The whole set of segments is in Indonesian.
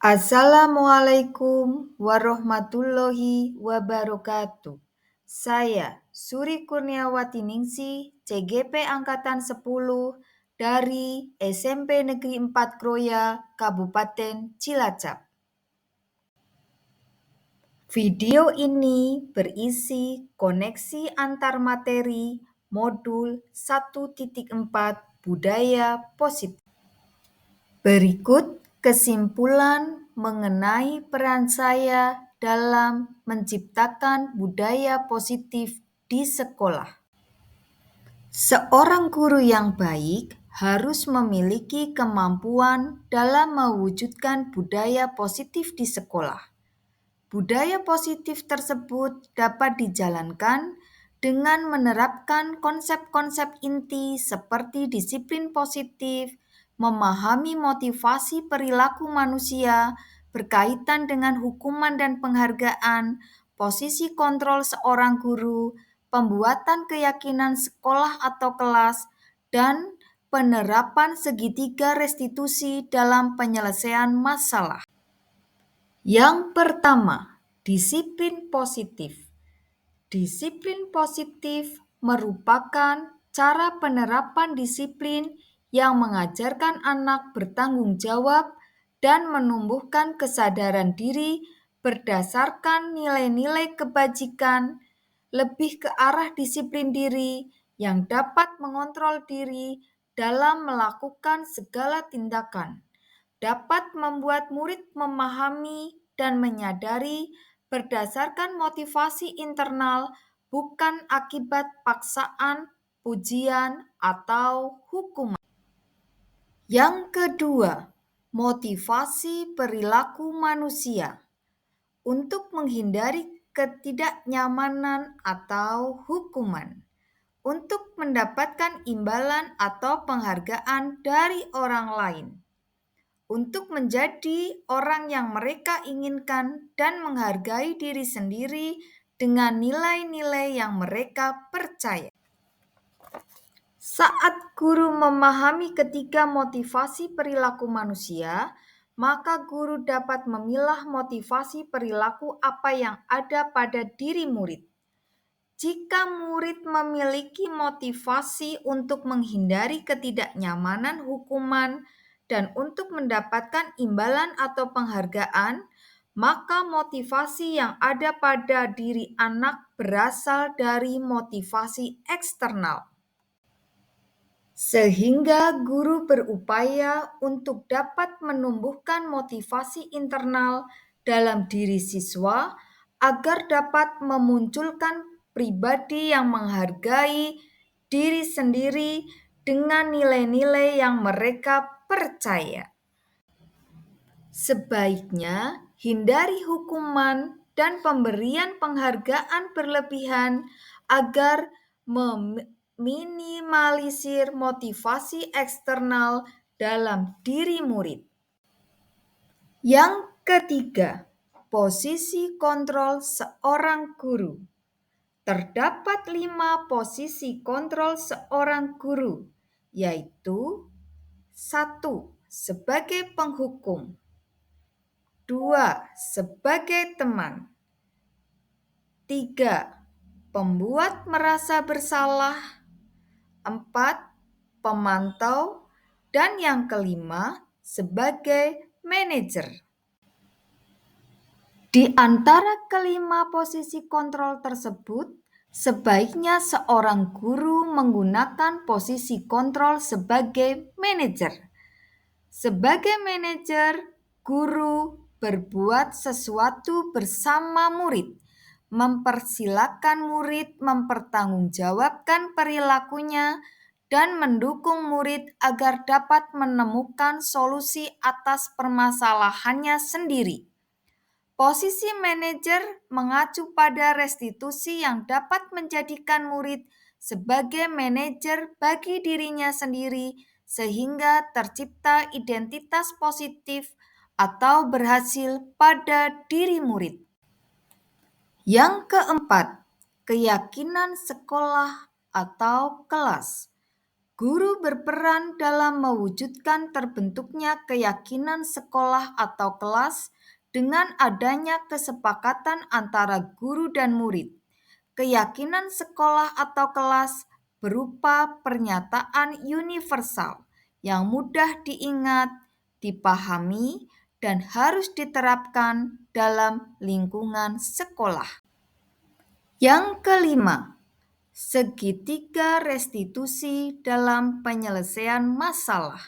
Assalamualaikum warahmatullahi wabarakatuh. Saya Suri Kurniawati Ningsih, CGP Angkatan 10 dari SMP Negeri 4 Kroya, Kabupaten Cilacap. Video ini berisi koneksi antar materi modul 1.4 Budaya Positif. Berikut kesimpulan mengenai peran saya dalam menciptakan budaya positif di sekolah. Seorang guru yang baik harus memiliki kemampuan dalam mewujudkan budaya positif di sekolah. Budaya positif tersebut dapat dijalankan dengan menerapkan konsep-konsep inti seperti disiplin positif, memahami motivasi perilaku manusia berkaitan dengan hukuman dan penghargaan, posisi kontrol seorang guru, pembuatan keyakinan sekolah atau kelas, dan penerapan segitiga restitusi dalam penyelesaian masalah. Yang pertama, disiplin positif. Disiplin positif merupakan cara penerapan disiplin yang mengajarkan anak bertanggung jawab dan menumbuhkan kesadaran diri berdasarkan nilai-nilai kebajikan, lebih ke arah disiplin diri yang dapat mengontrol diri dalam melakukan segala tindakan, dapat membuat murid memahami dan menyadari berdasarkan motivasi internal, bukan akibat paksaan, pujian, atau hukuman. Yang kedua, motivasi perilaku manusia. Untuk menghindari ketidaknyamanan atau hukuman. Untuk mendapatkan imbalan atau penghargaan dari orang lain. Untuk menjadi orang yang mereka inginkan dan menghargai diri sendiri dengan nilai-nilai yang mereka percaya. Saat guru memahami ketiga motivasi perilaku manusia, maka guru dapat memilah motivasi perilaku apa yang ada pada diri murid. Jika murid memiliki motivasi untuk menghindari ketidaknyamanan hukuman dan untuk mendapatkan imbalan atau penghargaan, maka motivasi yang ada pada diri anak berasal dari motivasi eksternal. Sehingga guru berupaya untuk dapat menumbuhkan motivasi internal dalam diri siswa agar dapat memunculkan pribadi yang menghargai diri sendiri dengan nilai-nilai yang mereka percaya. Sebaiknya hindari hukuman dan pemberian penghargaan berlebihan agar meminimalisir motivasi eksternal dalam diri murid. Yang ketiga, posisi kontrol seorang guru. Terdapat 5 posisi kontrol seorang guru, yaitu 1. Sebagai penghukum, 2. Sebagai teman, 3. Pembuat merasa bersalah, 4. Pemantau, dan yang kelima, sebagai manajer. Di antara kelima posisi kontrol tersebut, sebaiknya seorang guru menggunakan posisi kontrol sebagai manajer. Sebagai manajer, guru berbuat sesuatu bersama murid, mempersilahkan murid mempertanggungjawabkan perilakunya, dan mendukung murid agar dapat menemukan solusi atas permasalahannya sendiri. Posisi manajer mengacu pada restitusi yang dapat menjadikan murid sebagai manajer bagi dirinya sendiri sehingga tercipta identitas positif atau berhasil pada diri murid. Yang keempat, keyakinan sekolah atau kelas. Guru berperan dalam mewujudkan terbentuknya keyakinan sekolah atau kelas dengan adanya kesepakatan antara guru dan murid. Keyakinan sekolah atau kelas berupa pernyataan universal yang mudah diingat, dipahami, dan harus diterapkan dalam lingkungan sekolah. Yang kelima, segitiga restitusi dalam penyelesaian masalah.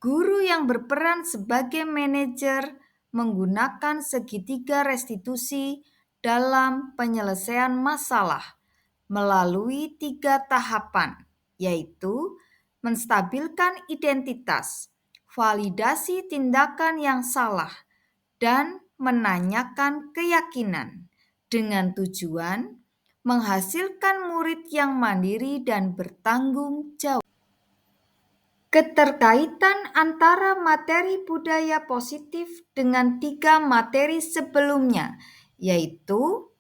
Guru yang berperan sebagai manajer menggunakan segitiga restitusi dalam penyelesaian masalah melalui 3 tahapan, yaitu menstabilkan identitas, validasi tindakan yang salah, dan menanyakan keyakinan dengan tujuan menghasilkan murid yang mandiri dan bertanggung jawab. Keterkaitan antara materi budaya positif dengan 3 materi sebelumnya, yaitu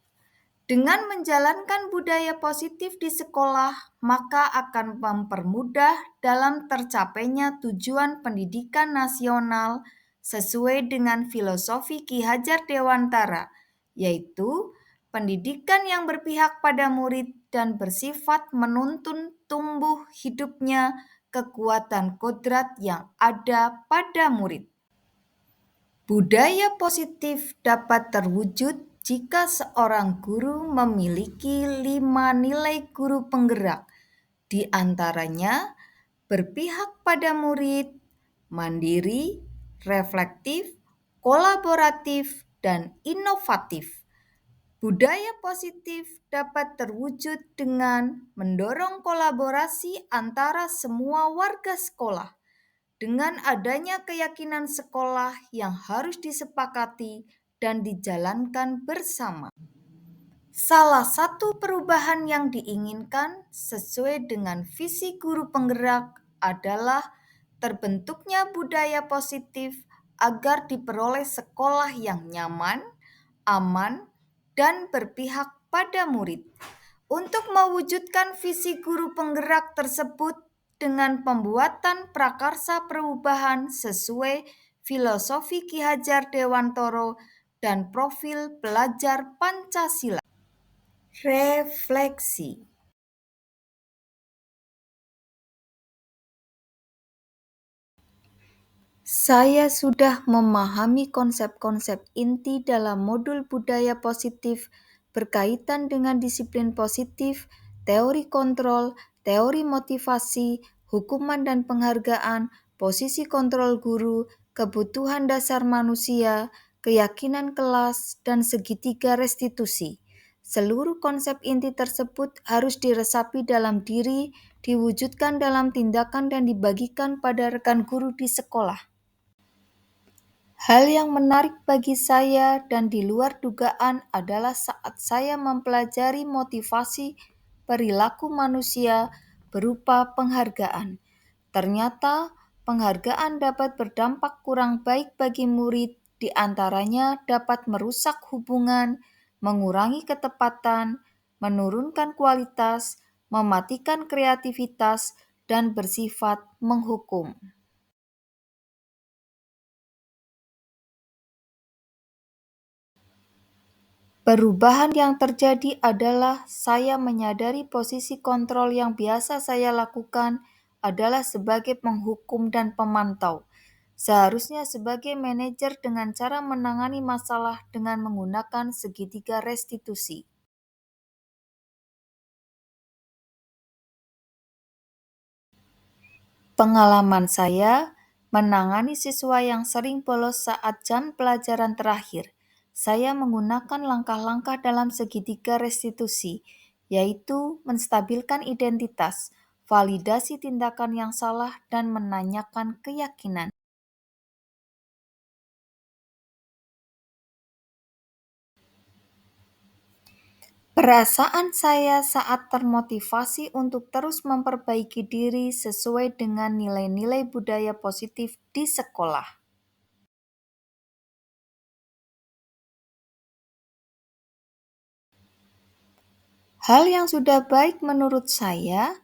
dengan menjalankan budaya positif di sekolah, maka akan mempermudah dalam tercapainya tujuan pendidikan nasional sesuai dengan filosofi Ki Hajar Dewantara, yaitu pendidikan yang berpihak pada murid dan bersifat menuntun tumbuh hidupnya kekuatan kodrat yang ada pada murid. Budaya positif dapat terwujud jika seorang guru memiliki 5 nilai guru penggerak, di antaranya berpihak pada murid, mandiri, reflektif, kolaboratif, dan inovatif. Budaya positif dapat terwujud dengan mendorong kolaborasi antara semua warga sekolah dengan adanya keyakinan sekolah yang harus disepakati dan dijalankan bersama. Salah satu perubahan yang diinginkan sesuai dengan visi guru penggerak adalah terbentuknya budaya positif agar diperoleh sekolah yang nyaman, aman, dan berpihak pada murid. Untuk mewujudkan visi guru penggerak tersebut dengan pembuatan prakarsa perubahan sesuai filosofi Ki Hajar Dewantara dan profil pelajar Pancasila. Refleksi. Saya sudah memahami konsep-konsep inti dalam modul budaya positif berkaitan dengan disiplin positif, teori kontrol, teori motivasi, hukuman dan penghargaan, posisi kontrol guru, kebutuhan dasar manusia, keyakinan kelas, dan segitiga restitusi. Seluruh konsep inti tersebut harus diresapi dalam diri, diwujudkan dalam tindakan, dan dibagikan pada rekan guru di sekolah. Hal yang menarik bagi saya dan di luar dugaan adalah saat saya mempelajari motivasi perilaku manusia berupa penghargaan. Ternyata penghargaan dapat berdampak kurang baik bagi murid, di antaranya dapat merusak hubungan, mengurangi ketepatan, menurunkan kualitas, mematikan kreativitas, dan bersifat menghukum. Perubahan yang terjadi adalah saya menyadari posisi kontrol yang biasa saya lakukan adalah sebagai penghukum dan pemantau. Seharusnya sebagai manajer dengan cara menangani masalah dengan menggunakan segitiga restitusi. Pengalaman saya menangani siswa yang sering bolos saat jam pelajaran terakhir. Saya menggunakan langkah-langkah dalam segitiga restitusi, yaitu menstabilkan identitas, validasi tindakan yang salah, dan menanyakan keyakinan. Perasaan saya saat termotivasi untuk terus memperbaiki diri sesuai dengan nilai-nilai budaya positif di sekolah. Hal yang sudah baik menurut saya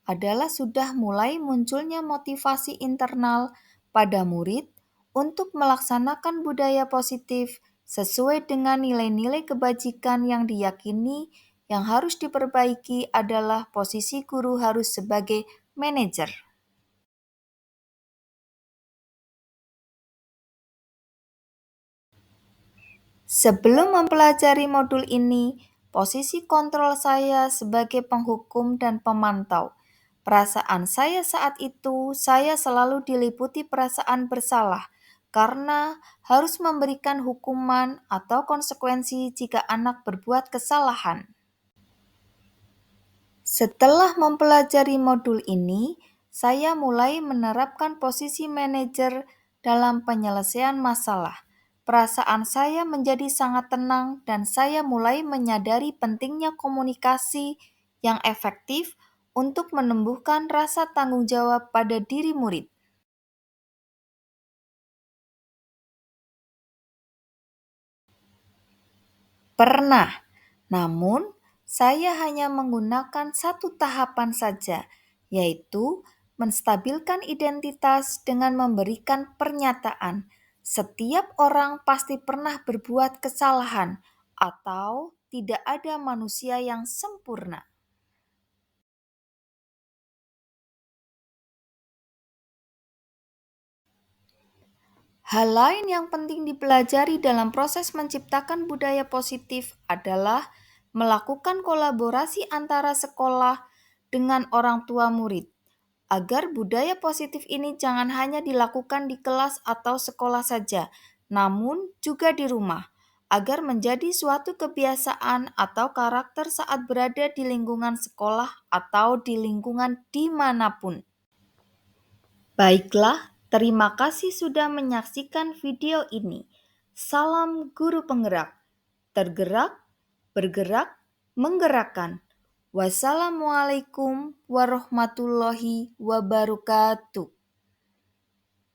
adalah sudah mulai munculnya motivasi internal pada murid untuk melaksanakan budaya positif sesuai dengan nilai-nilai kebajikan yang diyakini. Yang harus diperbaiki adalah posisi guru harus sebagai manajer. Sebelum mempelajari modul ini, posisi kontrol saya sebagai penghukum dan pemantau. Perasaan saya saat itu, saya selalu diliputi perasaan bersalah karena harus memberikan hukuman atau konsekuensi jika anak berbuat kesalahan. Setelah mempelajari modul ini, saya mulai menerapkan posisi manajer dalam penyelesaian masalah. Perasaan saya menjadi sangat tenang dan saya mulai menyadari pentingnya komunikasi yang efektif untuk menumbuhkan rasa tanggung jawab pada diri murid. Pernah, namun saya hanya menggunakan satu tahapan saja, yaitu menstabilkan identitas dengan memberikan pernyataan. Setiap orang pasti pernah berbuat kesalahan, atau tidak ada manusia yang sempurna. Hal lain yang penting dipelajari dalam proses menciptakan budaya positif adalah melakukan kolaborasi antara sekolah dengan orang tua murid, agar budaya positif ini jangan hanya dilakukan di kelas atau sekolah saja, namun juga di rumah, agar menjadi suatu kebiasaan atau karakter saat berada di lingkungan sekolah atau di lingkungan dimanapun. Baiklah, terima kasih sudah menyaksikan video ini. Salam guru penggerak, tergerak, bergerak, menggerakkan. Wassalamualaikum warahmatullahi wabarakatuh.